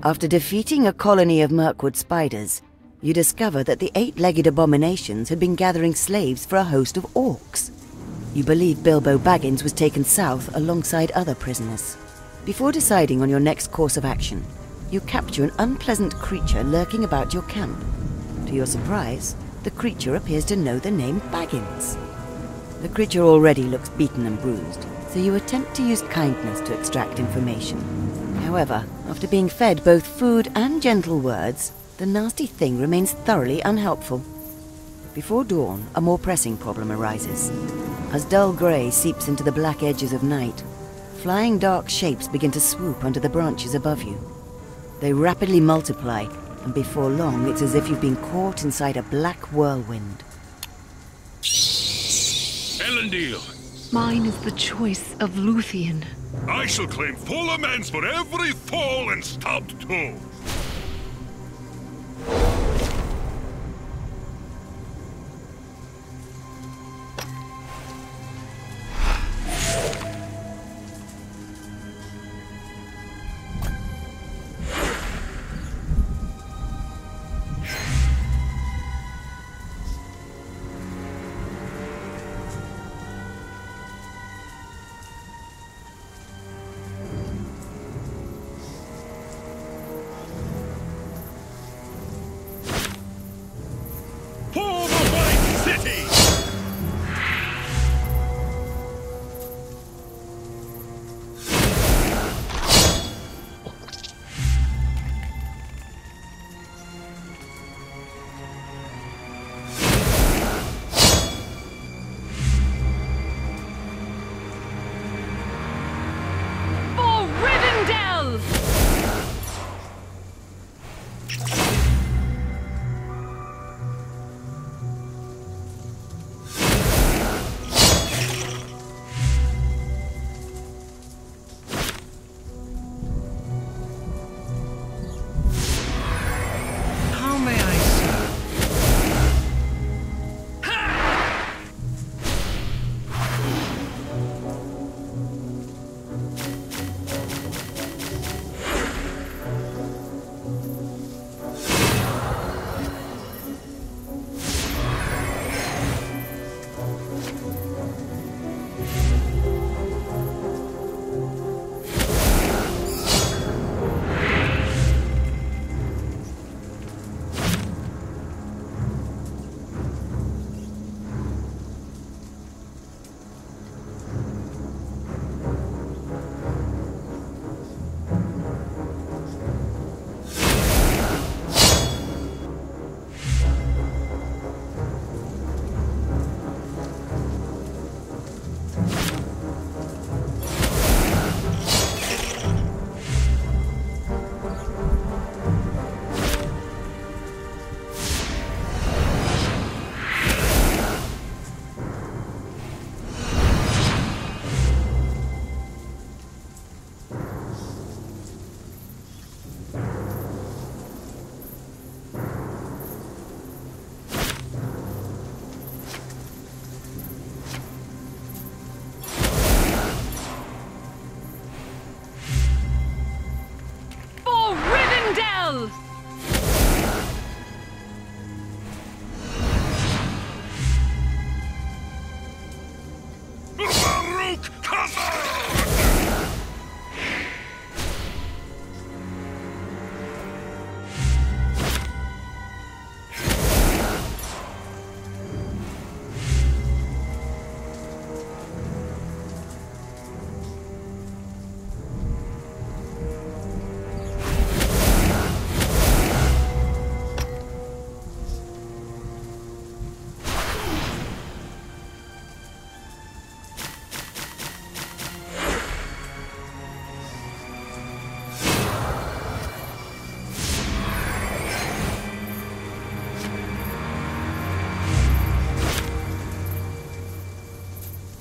After defeating a colony of Mirkwood spiders, you discover that the 8-legged abominations had been gathering slaves for a host of orcs. You believe Bilbo Baggins was taken south alongside other prisoners. Before deciding on your next course of action, you capture an unpleasant creature lurking about your camp. To your surprise, the creature appears to know the name Baggins. The creature already looks beaten and bruised, so you attempt to use kindness to extract information. However, after being fed both food and gentle words, the nasty thing remains thoroughly unhelpful. Before dawn, a more pressing problem arises. As dull grey seeps into the black edges of night, flying dark shapes begin to swoop under the branches above you. They rapidly multiply, and before long it's as if you've been caught inside a black whirlwind. Elendil! Mine is the choice of Luthien. I shall claim full amends for every fall and stubbed toe.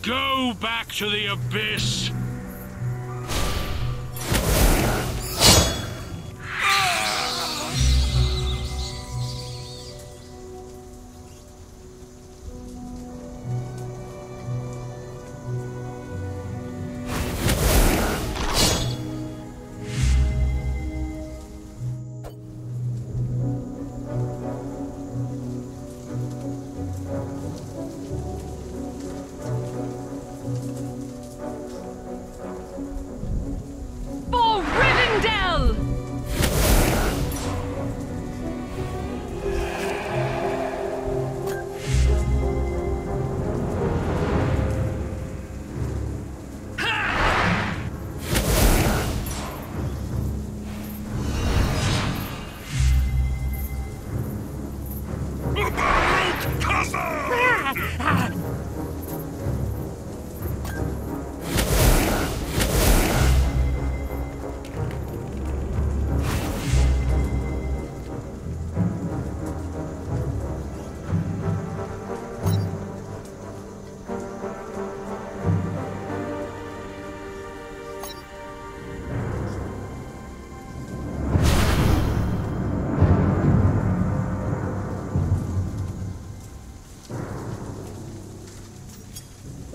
Go back to the abyss!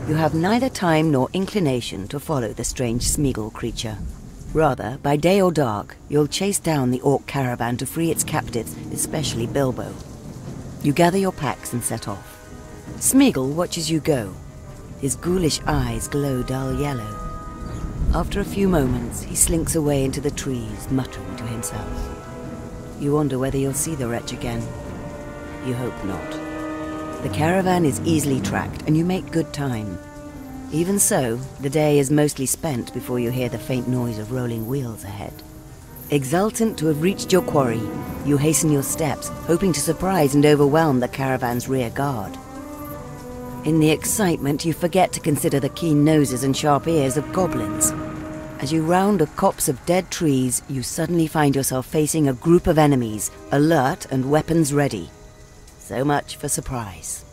you have neither time nor inclination to follow the strange Smeagol creature. Rather, by day or dark, you'll chase down the orc caravan to free its captives, especially Bilbo. You gather your packs and set off. Smeagol watches you go. His ghoulish eyes glow dull yellow. After a few moments, he slinks away into the trees, muttering to himself. You wonder whether you'll see the wretch again. You hope not. The caravan is easily tracked, and you make good time. Even so, the day is mostly spent before you hear the faint noise of rolling wheels ahead. Exultant to have reached your quarry, you hasten your steps, hoping to surprise and overwhelm the caravan's rear guard. In the excitement, you forget to consider the keen noses and sharp ears of goblins. As you round a copse of dead trees, you suddenly find yourself facing a group of enemies, alert and weapons ready. So much for surprise.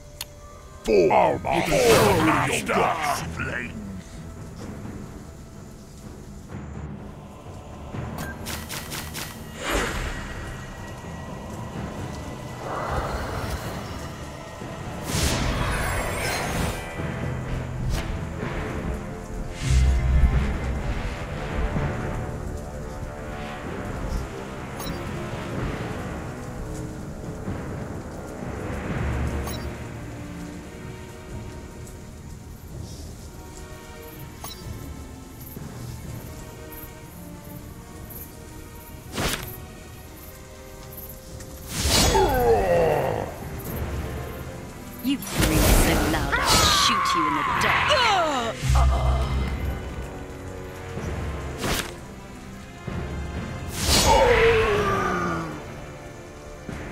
You breathe so loud I'll shoot you in the dark.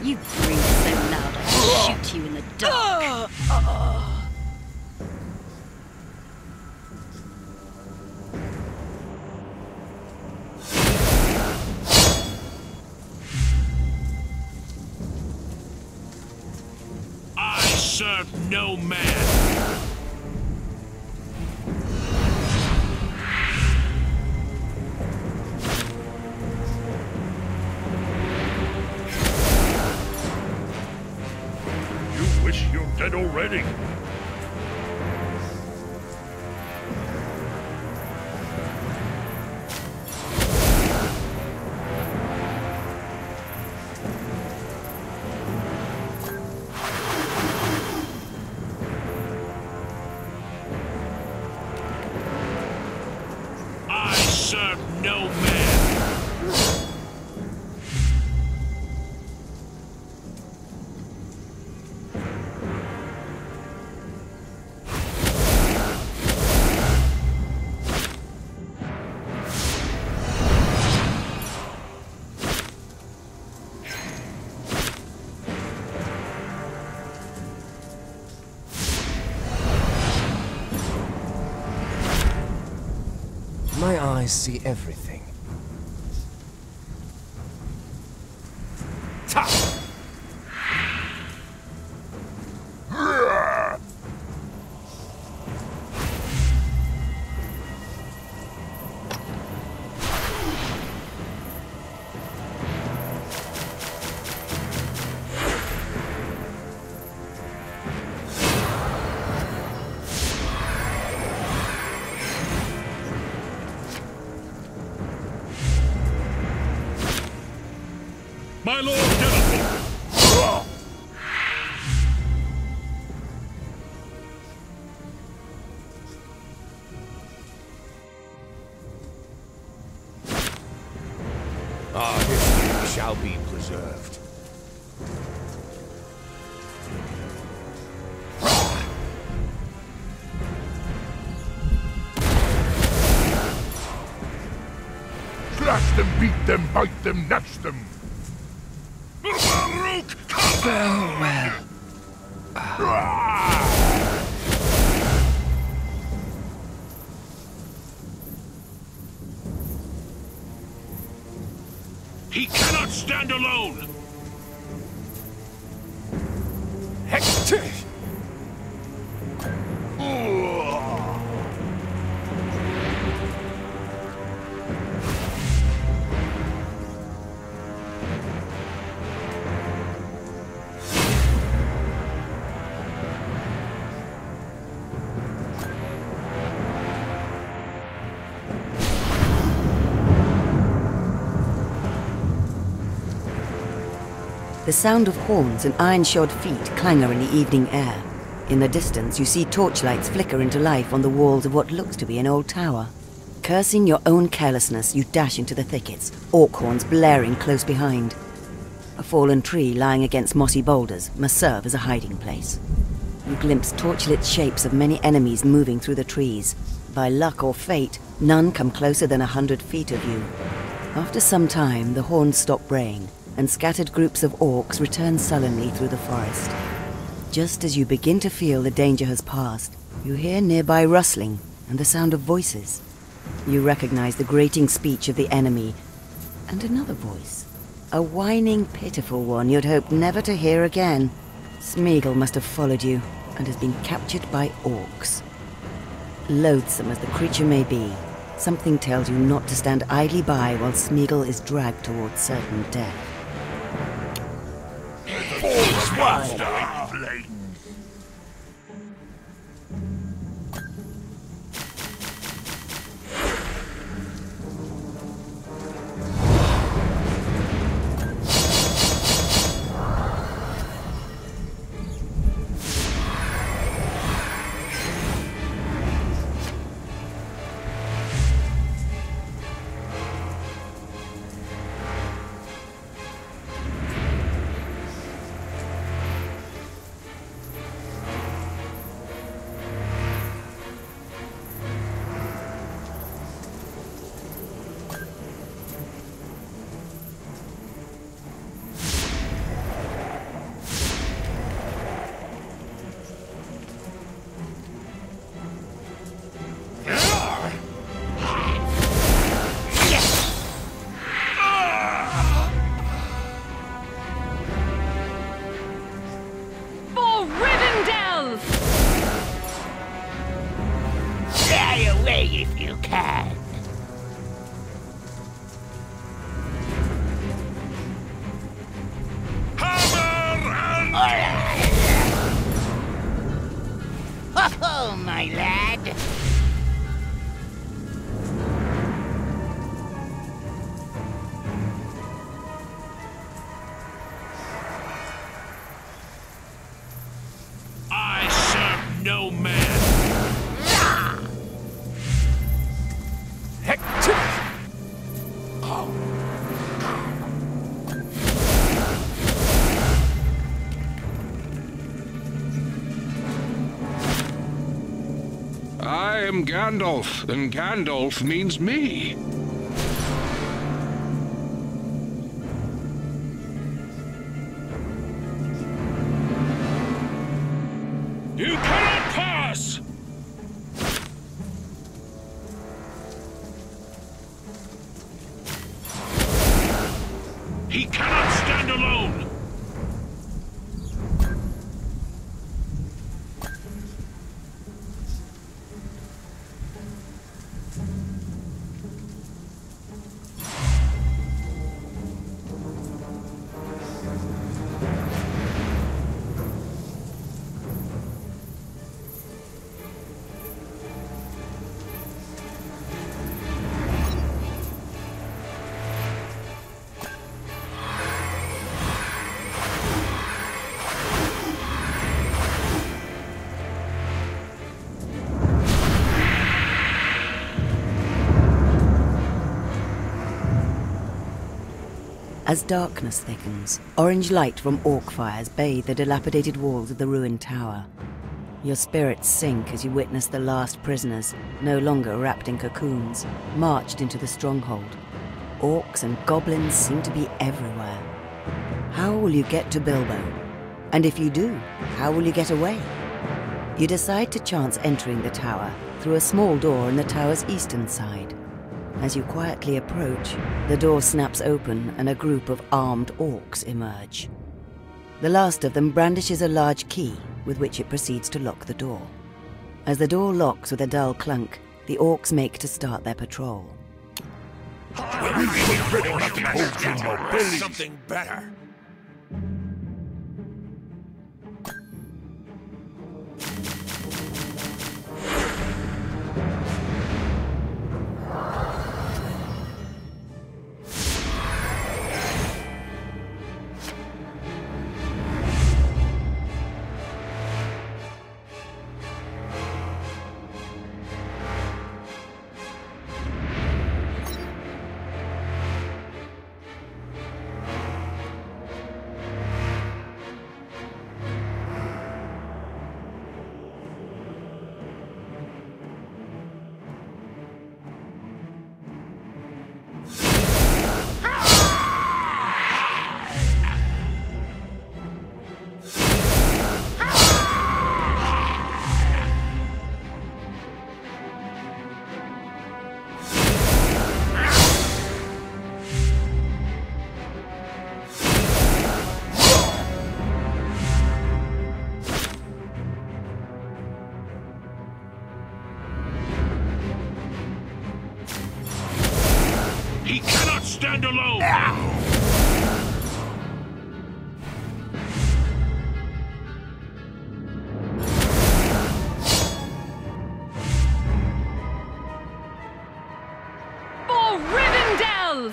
You breathe so loud I'll shoot you in the dark. Serve no man. You wish you're dead already. Serve no man. My eyes see everything. My lord Denethor! Our history shall be preserved. Slash them, beat them, bite them, gnash them! Farewell. He cannot stand alone! Hector! The sound of horns and iron-shod feet clangor in the evening air. In the distance, you see torchlights flicker into life on the walls of what looks to be an old tower. Cursing your own carelessness, you dash into the thickets, orc horns blaring close behind. A fallen tree lying against mossy boulders must serve as a hiding place. You glimpse torchlit shapes of many enemies moving through the trees. By luck or fate, none come closer than 100 feet of you. After some time, the horns stop braying, and scattered groups of orcs return sullenly through the forest. Just as you begin to feel the danger has passed, you hear nearby rustling and the sound of voices. You recognize the grating speech of the enemy, and another voice. A whining, pitiful one you'd hoped never to hear again. Smeagol must have followed you, and has been captured by orcs. Loathsome as the creature may be, something tells you not to stand idly by while Smeagol is dragged towards certain death. If you can. Hammer and... Oh, my lad. I serve no man. I am Gandalf, and Gandalf means me. You cannot pass! He cannot stand alone! As darkness thickens, orange light from orc fires bathe the dilapidated walls of the ruined tower. Your spirits sink as you witness the last prisoners, no longer wrapped in cocoons, marched into the stronghold. Orcs and goblins seem to be everywhere. How will you get to Bilbo? And if you do, how will you get away? You decide to chance entering the tower through a small door in the tower's eastern side. As you quietly approach, the door snaps open and a group of armed orcs emerge. The last of them brandishes a large key with which it proceeds to lock the door. As the door locks with a dull clunk, the orcs make to start their patrol. Something better. He cannot stand alone! For Rivendell!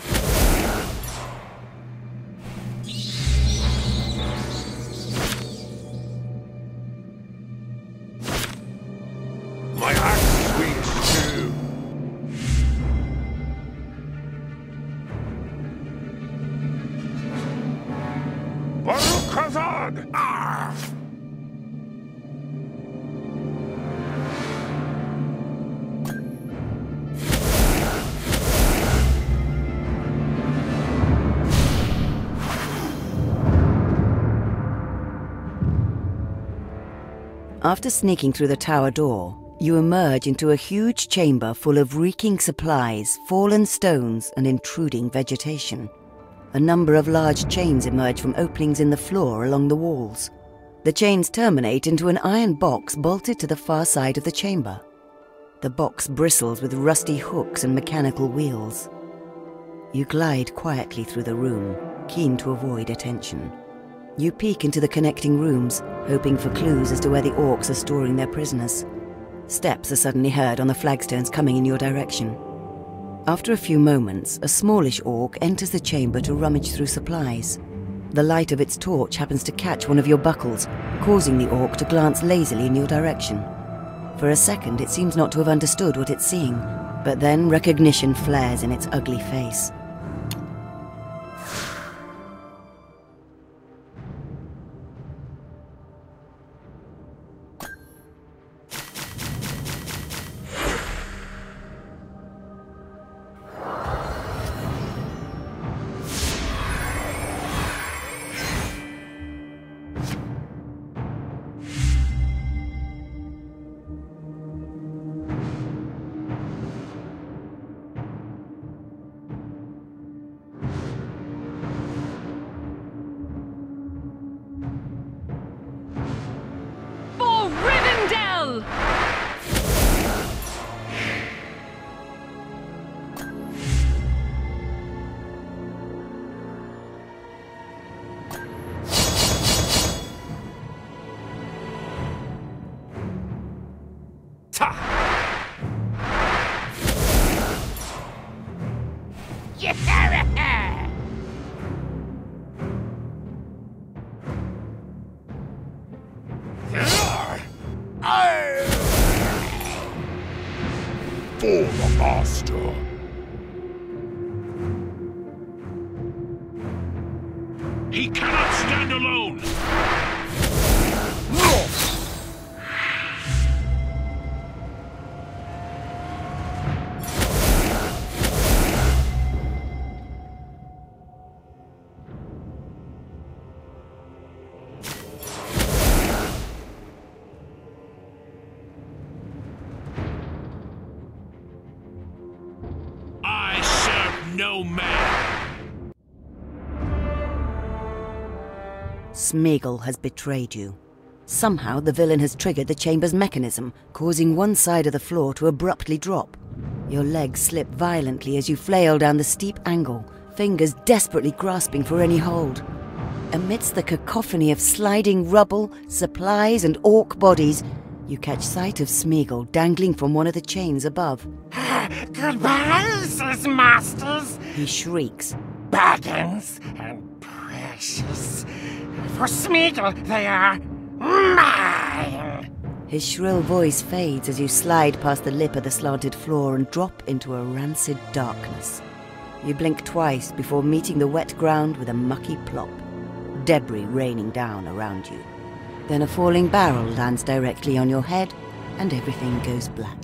My axe swings too. Follow the Caravan! Ah! After sneaking through the tower door, you emerge into a huge chamber full of reeking supplies, fallen stones, and intruding vegetation. A number of large chains emerge from openings in the floor along the walls. The chains terminate into an iron box bolted to the far side of the chamber. The box bristles with rusty hooks and mechanical wheels. You glide quietly through the room, keen to avoid attention. You peek into the connecting rooms, hoping for clues as to where the orcs are storing their prisoners. Steps are suddenly heard on the flagstones coming in your direction. After a few moments, a smallish orc enters the chamber to rummage through supplies. The light of its torch happens to catch one of your buckles, causing the orc to glance lazily in your direction. For a second, it seems not to have understood what it's seeing, but then recognition flares in its ugly face. For the master. He cannot stand alone! I serve no man! Smeagol has betrayed you. Somehow the villain has triggered the chamber's mechanism, causing one side of the floor to abruptly drop. Your legs slip violently as you flail down the steep angle, fingers desperately grasping for any hold. Amidst the cacophony of sliding rubble, supplies, and orc bodies, you catch sight of Smeagol dangling from one of the chains above. Goodbye, says masters. He shrieks. Baggins and precious. For Smeagol, they are mine. His shrill voice fades as you slide past the lip of the slanted floor and drop into a rancid darkness. You blink twice before meeting the wet ground with a mucky plop, debris raining down around you. Then a falling barrel lands directly on your head, and everything goes black.